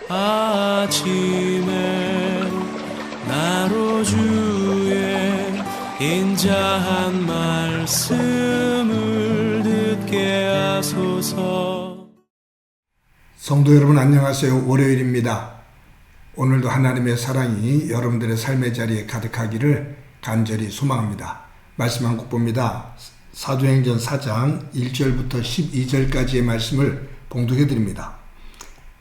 아침에 나로 주의 인자한 말씀을 듣게 하소서. 성도 여러분 안녕하세요. 월요일입니다. 오늘도 하나님의 사랑이 여러분들의 삶의 자리에 가득하기를 간절히 소망합니다. 말씀 한 곡 봅니다. 사도행전 4장 1절부터 12절까지의 말씀을 봉독해 드립니다.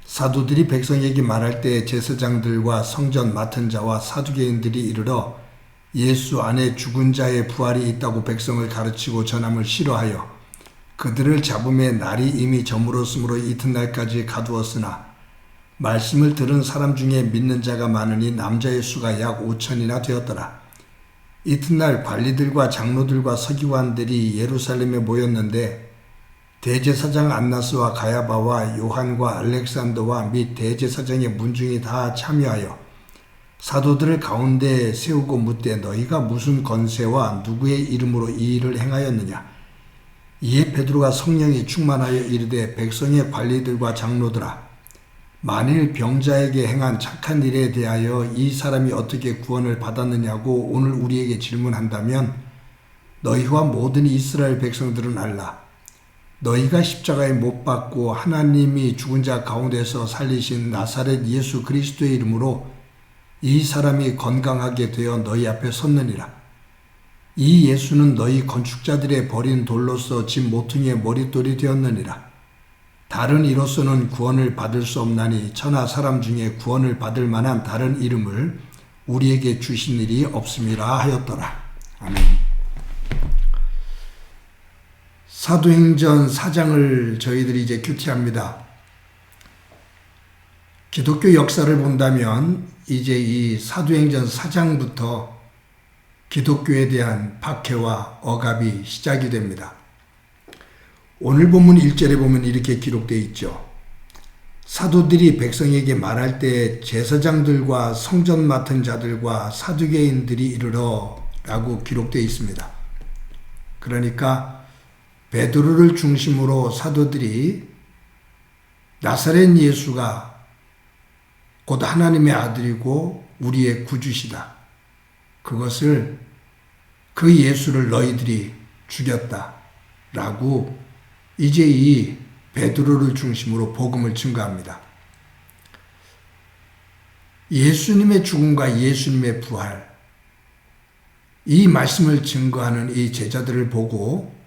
사도들이 백성에게 말할 때 제사장들과 성전 맡은 자와 사두개인들이 이르러 예수 안에 죽은 자의 부활이 있다고 백성을 가르치고 전함을 싫어하여 그들을 잡음에 날이 이미 저물었으므로 이튿날까지 가두었으나 말씀을 들은 사람 중에 믿는 자가 많으니 남자의 수가 약 5천이나 되었더라. 이튿날 관리들과 장로들과 서기관들이 예루살렘에 모였는데 대제사장 안나스와 가야바와 요한과 알렉산더와 및 대제사장의 문중이 다 참여하여 사도들을 가운데 세우고 묻되 너희가 무슨 권세와 누구의 이름으로 이 일을 행하였느냐. 이에 베드로가 성령이 충만하여 이르되 백성의 관리들과 장로들아, 만일 병자에게 행한 착한 일에 대하여 이 사람이 어떻게 구원을 받았느냐고 오늘 우리에게 질문한다면 너희와 모든 이스라엘 백성들은 알라. 너희가 십자가에 못 박고 하나님이 죽은 자 가운데서 살리신 나사렛 예수 그리스도의 이름으로 이 사람이 건강하게 되어 너희 앞에 섰느니라. 이 예수는 너희 건축자들의 버린 돌로서 집 모퉁이의 머릿돌이 되었느니라. 다른 이로서는 구원을 받을 수 없나니 천하 사람 중에 구원을 받을 만한 다른 이름을 우리에게 주신 일이 없음이라 하였더라. 아멘. 사도행전 4장을 저희들이 이제 큐티합니다. 기독교 역사를 본다면 이제 이 사도행전 4장부터 기독교에 대한 박해와 억압이 시작이 됩니다. 오늘 본문 1절에 보면 이렇게 기록되어 있죠. 사도들이 백성에게 말할 때 제사장들과 성전 맡은 자들과 사두개인들이 이르러 라고 기록되어 있습니다. 그러니까 베드로를 중심으로 사도들이 나사렛 예수가 곧 하나님의 아들이고 우리의 구주시다. 그것을 그 예수를 너희들이 죽였다. 라고 이제 이 베드로를 중심으로 복음을 증거합니다. 예수님의 죽음과 예수님의 부활, 이 말씀을 증거하는 이 제자들을 보고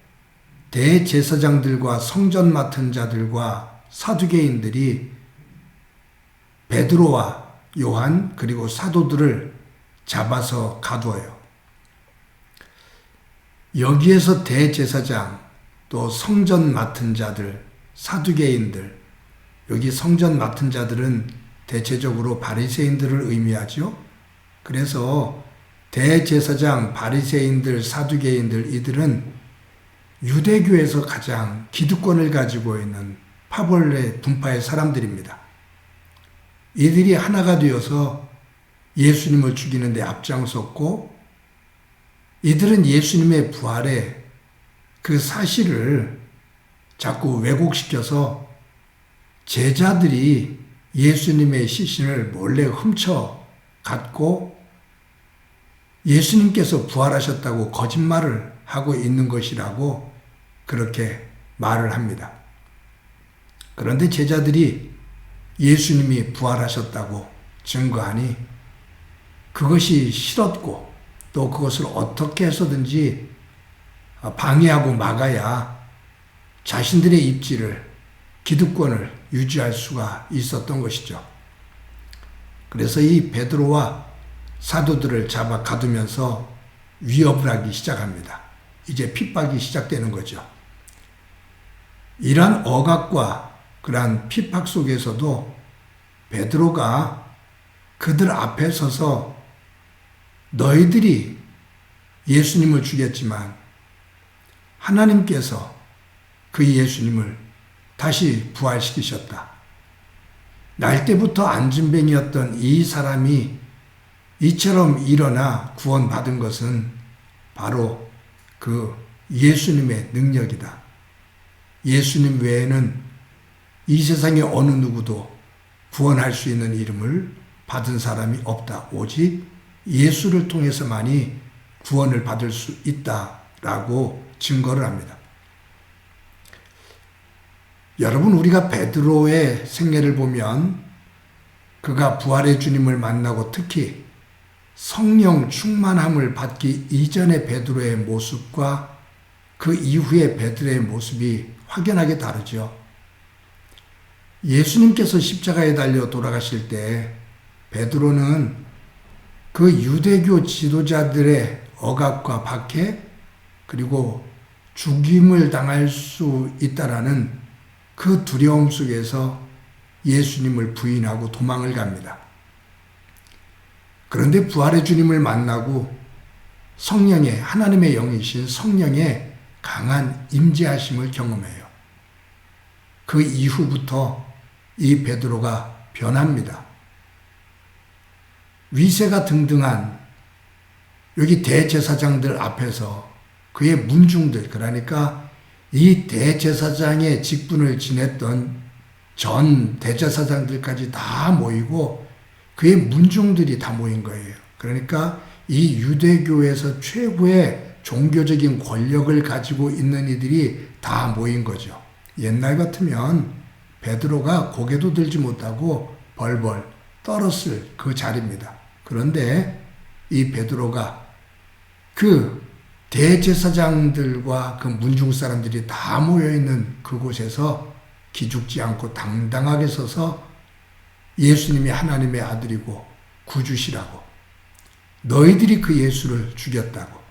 대제사장들과 성전 맡은 자들과 사두개인들이 베드로와 요한 그리고 사도들을 잡아서 가두어요. 여기에서 대제사장 또 성전 맡은 자들, 사두개인들, 여기 성전 맡은 자들은 대체적으로 바리새인들을 의미하죠. 그래서 대제사장, 바리새인들, 사두개인들 이들은 유대교에서 가장 기득권을 가지고 있는 파벌레 분파의 사람들입니다. 이들이 하나가 되어서 예수님을 죽이는 데 앞장섰고 이들은 예수님의 부활에 그 사실을 자꾸 왜곡시켜서 제자들이 예수님의 시신을 몰래 훔쳐 갖고 예수님께서 부활하셨다고 거짓말을 하고 있는 것이라고 그렇게 말을 합니다. 그런데 제자들이 예수님이 부활하셨다고 증거하니 그것이 싫었고 또 그것을 어떻게 해서든지 방해하고 막아야 자신들의 입지를, 기득권을 유지할 수가 있었던 것이죠. 그래서 이 베드로와 사도들을 잡아 가두면서 위협을 하기 시작합니다. 이제 핍박이 시작되는 거죠. 이러한 억압과 그러한 핍박 속에서도 베드로가 그들 앞에 서서 너희들이 예수님을 죽였지만 하나님께서 그 예수님을 다시 부활시키셨다. 날 때부터 안진뱅이였던 이 사람이 이처럼 일어나 구원받은 것은 바로 그 예수님의 능력이다. 예수님 외에는 이 세상의 어느 누구도 구원할 수 있는 이름을 받은 사람이 없다. 오직 예수를 통해서만이 구원을 받을 수 있다라고 증거를 합니다. 여러분, 우리가 베드로의 생애를 보면 그가 부활의 주님을 만나고 특히 성령 충만함을 받기 이전의 베드로의 모습과 그 이후의 베드로의 모습이 확연하게 다르죠. 예수님께서 십자가에 달려 돌아가실 때 베드로는 그 유대교 지도자들의 억압과 박해 그리고 죽임을 당할 수 있다라는 그 두려움 속에서 예수님을 부인하고 도망을 갑니다. 그런데 부활의 주님을 만나고 성령의 하나님의 영이신 성령의 강한 임재하심을 경험해요. 그 이후부터 이 베드로가 변합니다. 위세가 등등한 여기 대제사장들 앞에서 그의 문중들, 그러니까 이 대제사장의 직분을 지냈던 전 대제사장들까지 다 모이고 그의 문중들이 다 모인 거예요. 그러니까 이 유대교에서 최고의 종교적인 권력을 가지고 있는 이들이 다 모인 거죠. 옛날 같으면 베드로가 고개도 들지 못하고 벌벌 떨었을 그 자리입니다. 그런데 이 베드로가 그 대제사장들과 그 문중 사람들이 다 모여있는 그곳에서 기죽지 않고 당당하게 서서 예수님이 하나님의 아들이고 구주시라고, 너희들이 그 예수를 죽였다고.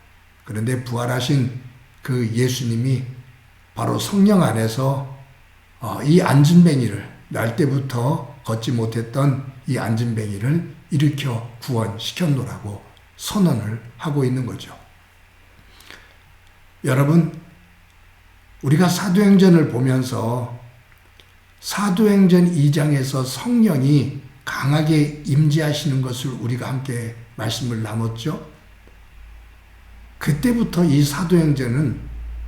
그런데 부활하신 그 예수님이 바로 성령 안에서 이 안진뱅이를, 날 때부터 걷지 못했던 이 안진뱅이를 일으켜 구원시켰노라고 선언을 하고 있는 거죠. 여러분, 우리가 사도행전을 보면서 사도행전 2장에서 성령이 강하게 임재하시는 것을 우리가 함께 말씀을 나눴죠. 그때부터 이 사도행전은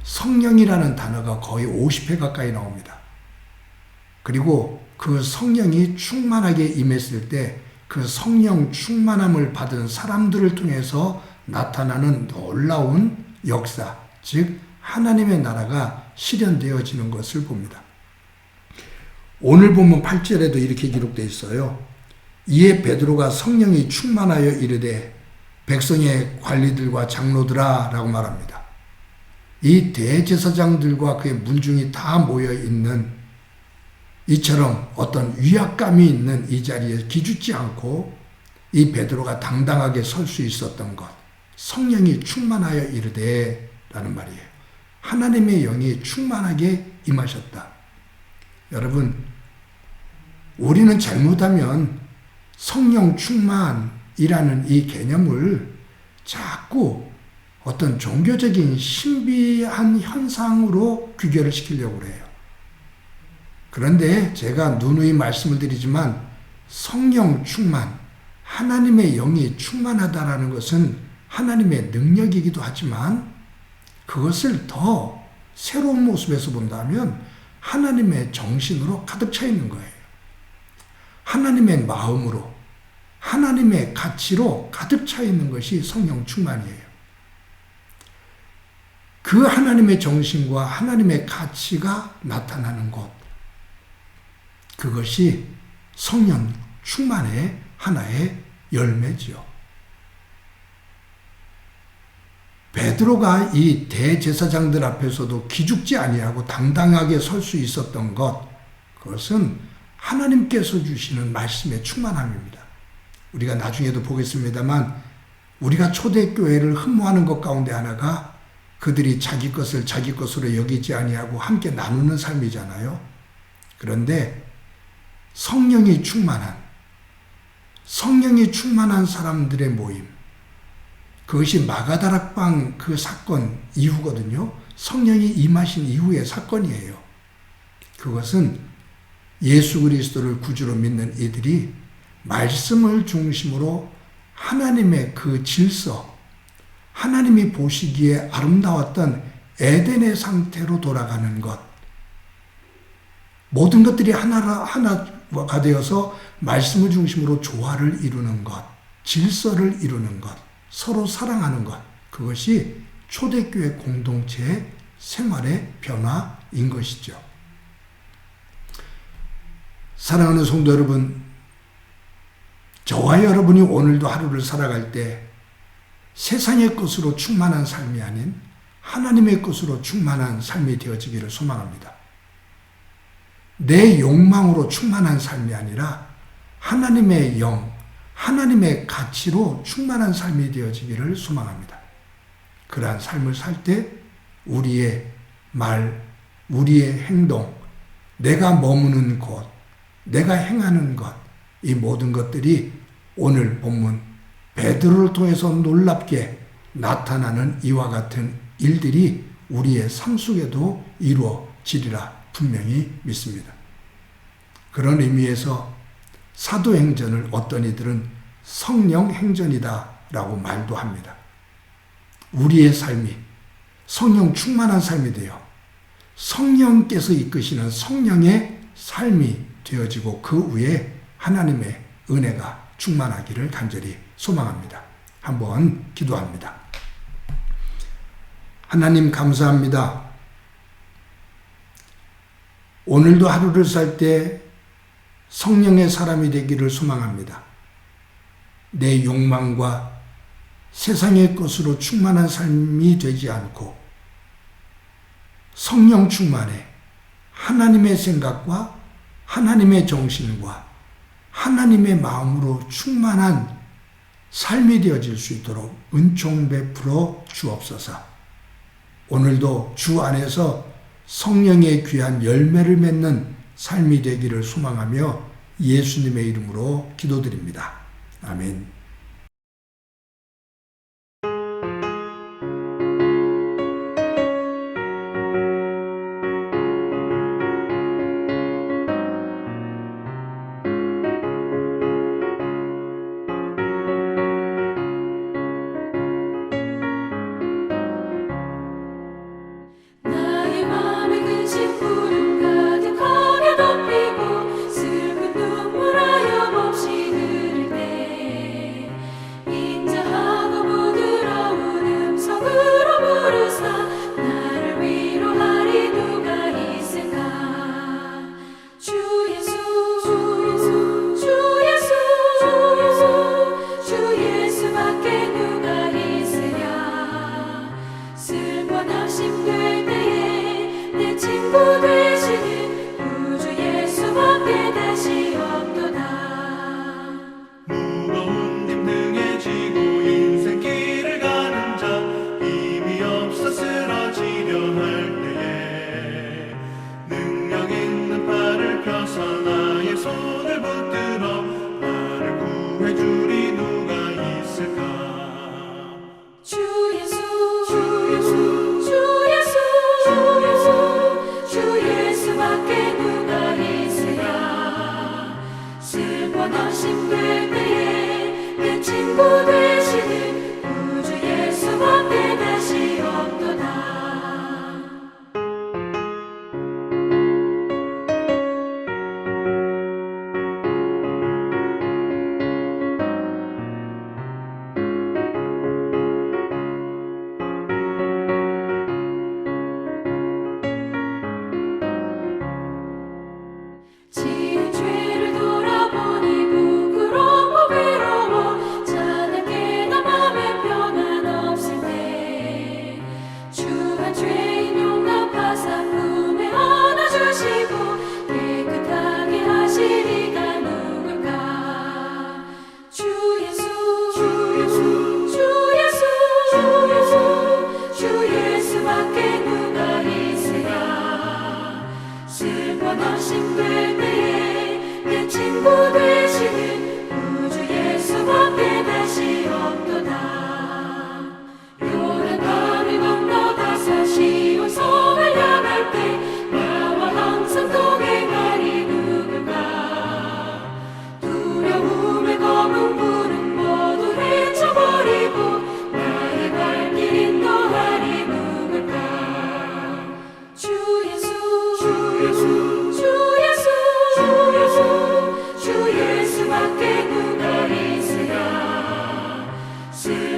성령이라는 단어가 거의 50회 가까이 나옵니다. 그리고 그 성령이 충만하게 임했을 때 그 성령 충만함을 받은 사람들을 통해서 나타나는 놀라운 역사, 즉 하나님의 나라가 실현되어지는 것을 봅니다. 오늘 본문 8절에도 이렇게 기록되어 있어요. 이에 베드로가 성령이 충만하여 이르되 백성의 관리들과 장로들아 라고 말합니다. 이 대제사장들과 그의 문중이 다 모여있는 이처럼 어떤 위압감이 있는 이 자리에 기죽지 않고 이 베드로가 당당하게 설 수 있었던 것, 성령이 충만하여 이르되 라는 말이에요. 하나님의 영이 충만하게 임하셨다. 여러분, 우리는 잘못하면 성령 충만이라는 이 개념을 자꾸 어떤 종교적인 신비한 현상으로 귀결을 시키려고 그래요. 그런데 제가 누누이 말씀을 드리지만 성령 충만, 하나님의 영이 충만하다라는 것은 하나님의 능력이기도 하지만 그것을 더 새로운 모습에서 본다면 하나님의 정신으로 가득 차 있는 거예요. 하나님의 마음으로, 하나님의 가치로 가득 차 있는 것이 성령 충만이에요. 그 하나님의 정신과 하나님의 가치가 나타나는 것, 그것이 성령 충만의 하나의 열매지요. 베드로가 이 대제사장들 앞에서도 기죽지 아니하고 당당하게 설 수 있었던 것, 그것은 하나님께서 주시는 말씀의 충만함입니다. 우리가 나중에도 보겠습니다만 우리가 초대교회를 흠모하는 것 가운데 하나가 그들이 자기 것을 자기 것으로 여기지 아니하고 함께 나누는 삶이잖아요. 그런데 성령이 충만한 사람들의 모임, 그것이 마가다락방 그 사건 이후거든요. 성령이 임하신 이후의 사건이에요. 그것은 예수 그리스도를 구주로 믿는 이들이 말씀을 중심으로 하나님의 그 질서, 하나님이 보시기에 아름다웠던 에덴의 상태로 돌아가는 것, 모든 것들이 하나 되어서 말씀을 중심으로 조화를 이루는 것, 질서를 이루는 것, 서로 사랑하는 것, 그것이 초대교회 공동체의 생활의 변화인 것이죠. 사랑하는 성도 여러분, 저와 여러분이 오늘도 하루를 살아갈 때 세상의 것으로 충만한 삶이 아닌 하나님의 것으로 충만한 삶이 되어지기를 소망합니다. 내 욕망으로 충만한 삶이 아니라 하나님의 영, 하나님의 가치로 충만한 삶이 되어지기를 소망합니다. 그러한 삶을 살 때 우리의 말, 우리의 행동, 내가 머무는 곳, 내가 행하는 것, 이 모든 것들이 오늘 본문 베드로를 통해서 놀랍게 나타나는 이와 같은 일들이 우리의 삶 속에도 이루어지리라 분명히 믿습니다. 그런 의미에서 사도행전을 어떤 이들은 성령행전이다 라고 말도 합니다. 우리의 삶이 성령 충만한 삶이 되어 성령께서 이끄시는 성령의 삶이 되어지고 그 위에 하나님의 은혜가 충만하기를 간절히 소망합니다. 한번 기도합니다. 하나님 감사합니다. 오늘도 하루를 살 때 성령의 사람이 되기를 소망합니다. 내 욕망과 세상의 것으로 충만한 삶이 되지 않고 성령 충만에 하나님의 생각과 하나님의 정신과 하나님의 마음으로 충만한 삶이 되어질 수 있도록 은총 베풀어 주옵소서. 오늘도 주 안에서 성령의 귀한 열매를 맺는 삶이 되기를 소망하며 예수님의 이름으로 기도드립니다. 아멘. 주 예수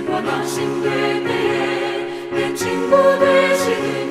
원하신 될 때에 내 친구 되시길